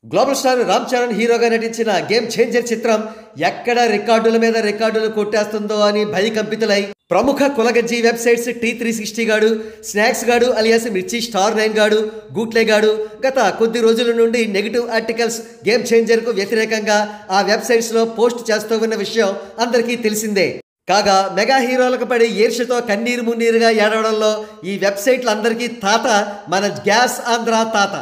Global star Ram Charan హీరోగా నటించిన game changer చిత్రం ఎక్కడ రికార్డుల మీద రికార్డులు కొట్టేస్తుందో అని భయకంపితులై ప్రముఖ కులగజ్జి వెబ్సైట్స్ T360 గాడు, స్నాక్స్ గాడు అలియాస్ మిర్చి స్టార్ 9 గాడు, గూట్లే గాడు గత కొద్ది రోజుల నుండి నెగిటివ్ ఆర్టికల్స్ గేమ్ చేంజర్కు వ్యతిరేకంగా ఆ వెబ్సైట్స్లో పోస్ట్ చేస్తూ ఉన్న విషయం అందరికీ తెలిసిందే. కాగా మెగా హీరోలకు పడి ఈర్ష్యతో కన్నీరు మున్నీరుగా ఏడవడంలో ఈ వెబ్సైట్లందరికీ తాత మన గ్యాస్ ఆంధ్ర తాత.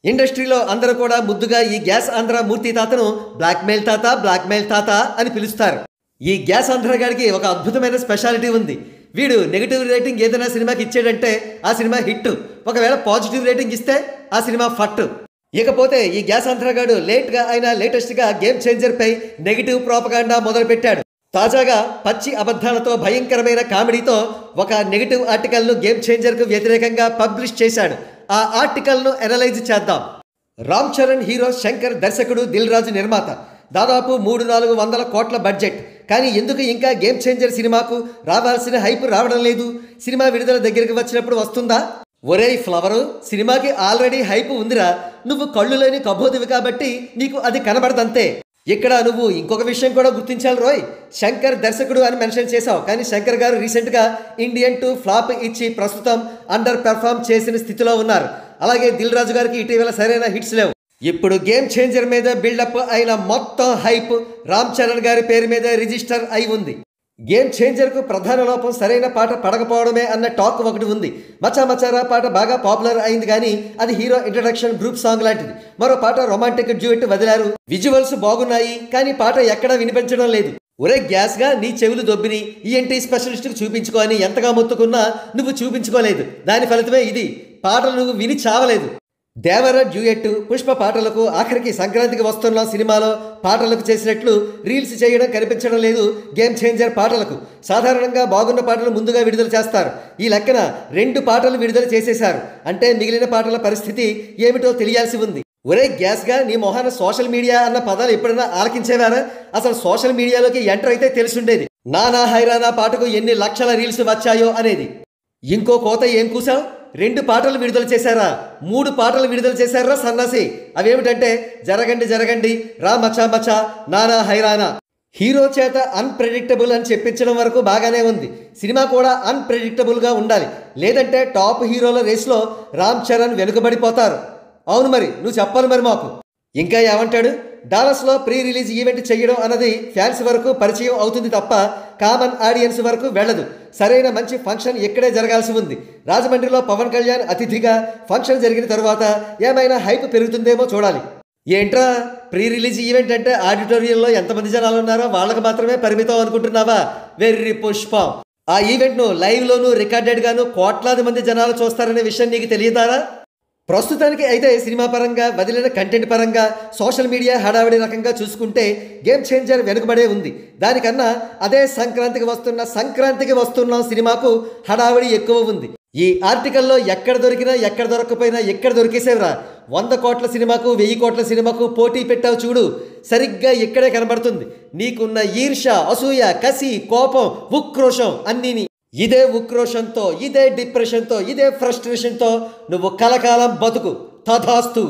ఇండస్ట్రీలో అందరూ కూడా ముద్దుగా ఈ గ్యాస్ ఆంధ్ర మూర్తి తాతను బ్లాక్మెయిల్ తాత అని పిలుస్తారు. ఈ గ్యాస్ ఆంధ్ర గారికి ఒక అద్భుతమైన స్పెషాలిటీ ఉంది. వీడు నెగిటివ్ రేటింగ్ ఏదైనా సినిమాకి ఇచ్చాడంటే ఆ సినిమా హిట్, ఒకవేళ పాజిటివ్ రేటింగ్ ఇస్తే ఆ సినిమా ఫట్. ఇకపోతే ఈ గ్యాస్ ఆంధ్ర గాడు లేట్గా అయినా లేటెస్ట్గా గేమ్ చేంజర్పై నెగిటివ్ ప్రోపగాండా మొదలుపెట్టాడు. తాజాగా పచ్చి అబద్ధాలతో భయంకరమైన కామెడీతో ఒక నెగిటివ్ ఆర్టికల్ను గేమ్ చేంజర్కు వ్యతిరేకంగా పబ్లిష్ చేశాడు. ఆ ఆర్టికల్ను అనలైజ్ చేద్దాం. రామ్ చరణ్ హీరో, శంకర్ దర్శకుడు, దిల్ రాజు నిర్మాత. దాదాపు 300-400 కోట్ల బడ్జెట్. కానీ ఎందుకు ఇంకా గేమ్ చేంజర్ సినిమాకు రావాల్సిన హైప్ రావడం లేదు? సినిమా విడుదల దగ్గరికి వచ్చినప్పుడు వస్తుందా? ఒరేయ్ ఫ్లవరు, సినిమాకి ఆల్రెడీ హైప్ ఉందిరా. నువ్వు కళ్ళు లేని కబోదివి కాబట్టి నీకు అది కనబడదంతే. ఇక్కడ నువ్వు ఇంకొక విషయం కూడా గుర్తించాలి రోయ్. శంకర్ దర్శకుడు అని మెన్షన్ చేశావు, కానీ శంకర్ గారు రీసెంట్గా ఇండియన్ 2 ఫ్లాప్ ఇచ్చి ప్రస్తుతం అండర్ పెర్ఫామ్ చేసిన స్థితిలో ఉన్నారు. అలాగే దిల్ రాజు గారికి ఇటీవల సరైన హిట్స్ లేవు. ఇప్పుడు గేమ్ చేంజర్ మీద బిల్డప్ అయిన మొత్తం హైప్ రామ్ చరణ్ గారి పేరు మీద రిజిస్టర్ అయి ఉంది. గేమ్ చేంజర్కు ప్రధాన లోపం సరైన పాట పడకపోవడమే అన్న టాక్ ఒకటి ఉంది. మచా మచారా పాట బాగా పాపులర్ అయింది, కానీ అది హీరో ఇంట్రడక్షన్ గ్రూప్ సాంగ్ లాంటిది. మరో పాట రొమాంటిక్ డ్యూయెట్ వదిలారు, విజువల్స్ బాగున్నాయి, కానీ పాట ఎక్కడా వినిపించడం లేదు. ఒరే గ్యాస్గా నీ చెవులు దొబ్బిని ఈఎన్టీ స్పెషలిస్ట్కి చూపించుకో అని ఎంతగా మొత్తుకున్నా నువ్వు చూపించుకోలేదు. దాని ఫలితమే ఇది. పాటలు నువ్వు విని చావలేదు. దేవర డ్యూయెట్, పుష్ప పాటలకు, ఆఖరికి సంక్రాంతికి వస్తున్న సినిమాలో పాటలకు చేసినట్లు రీల్స్ చేయడం కనిపించడం లేదు. గేమ్ చేంజర్ పాటలకు సాధారణంగా బాగున్న పాటలు ముందుగా విడుదల చేస్తారు. ఈ లెక్కన 2 పాటలు విడుదల చేసేశారు. అంటే మిగిలిన పాటల పరిస్థితి ఏమిటో తెలియాల్సి ఉంది. ఒరే గ్యాస్గా నీ మొహాన సోషల్ మీడియా అన్న పదాలు ఎప్పుడైనా ఆలకించేవారా? అసలు సోషల్ మీడియాలోకి ఎంటర్ అయితే తెలిసుండేది. నానా హైరానా పాటకు ఎన్ని లక్షల రీల్స్ వచ్చాయో అనేది. ఇంకో కోత ఏం కూసావు? 2 పాటలు విడుదల చేశారా? 3 పాటలు విడుదల చేశారా సన్నాసి? అవేమిటంటే జరగండి, రా మచా మచా, నానా హైరానా. హీరో చేత అన్ప్రెడిక్టబుల్ అని చెప్పించడం వరకు బాగానే ఉంది. సినిమా కూడా అన్ప్రెడిక్టబుల్గా ఉండాలి, లేదంటే టాప్ హీరోల రేస్లో రామ్ చరణ్ వెనుకబడిపోతారు. అవును మరి, నువ్వు చెప్పాలి మరి మాకు. ఇంకా ఏమంటాడు? డాలస్లో ప్రీ రిలీజ్ ఈవెంట్ చేయడం అన్నది ఫ్యాన్స్ వరకు పరిచయం అవుతుంది తప్ప కామన్ ఆడియన్స్ వరకు వెళ్ళదు. సరైన మంచి ఫంక్షన్ ఇక్కడే జరగాల్సి ఉంది. రాజమండ్రిలో పవన్ కళ్యాణ్ అతిథిగా ఫంక్షన్ జరిగిన తర్వాత ఏమైనా హైప్ పెరుగుతుందేమో చూడాలి. ఏంట్రా ప్రీ రిలీజ్ ఈవెంట్ అంటే ఆడిటోరియంలో ఎంతమంది జనాలు ఉన్నారో వాళ్ళకి మాత్రమే పరిమితం అనుకుంటున్నావా? వెర్రి పుష్పం. ఆ ఈవెంట్ను లైవ్లోనూ రికార్డెడ్గాను కోట్లాది మంది జనాలు చూస్తారనే విషయం నీకు తెలియదారా? ప్రస్తుతానికి అయితే సినిమా పరంగా, వదిలిన కంటెంట్ పరంగా, సోషల్ మీడియా హడావిడి రకంగా చూసుకుంటే గేమ్ చేంజర్ వెనుకబడే ఉంది. దానికన్నా అదే సంక్రాంతికి వస్తున్న సినిమాకు హడావిడి ఎక్కువ ఉంది. ఈ ఆర్టికల్లో ఎక్కడ దొరికినా ఎక్కడ దొరకకపోయినా ఎక్కడ దొరికేసేవరా? 100 కోట్ల సినిమాకు 1000 కోట్ల సినిమాకు పోటీ పెట్టావు చూడు, సరిగ్గా ఇక్కడే కనబడుతుంది. నీకున్న ఈర్ష్య, అసూయ, కసి, కోపం, ఉక్రోషం అన్నీని. ఇదే ఉక్రోషంతో, ఇదే డిప్రెషన్తో, ఇదే ఫ్రస్ట్రేషన్తో నువ్వు కలకాలం బతుకు. తథాస్తు.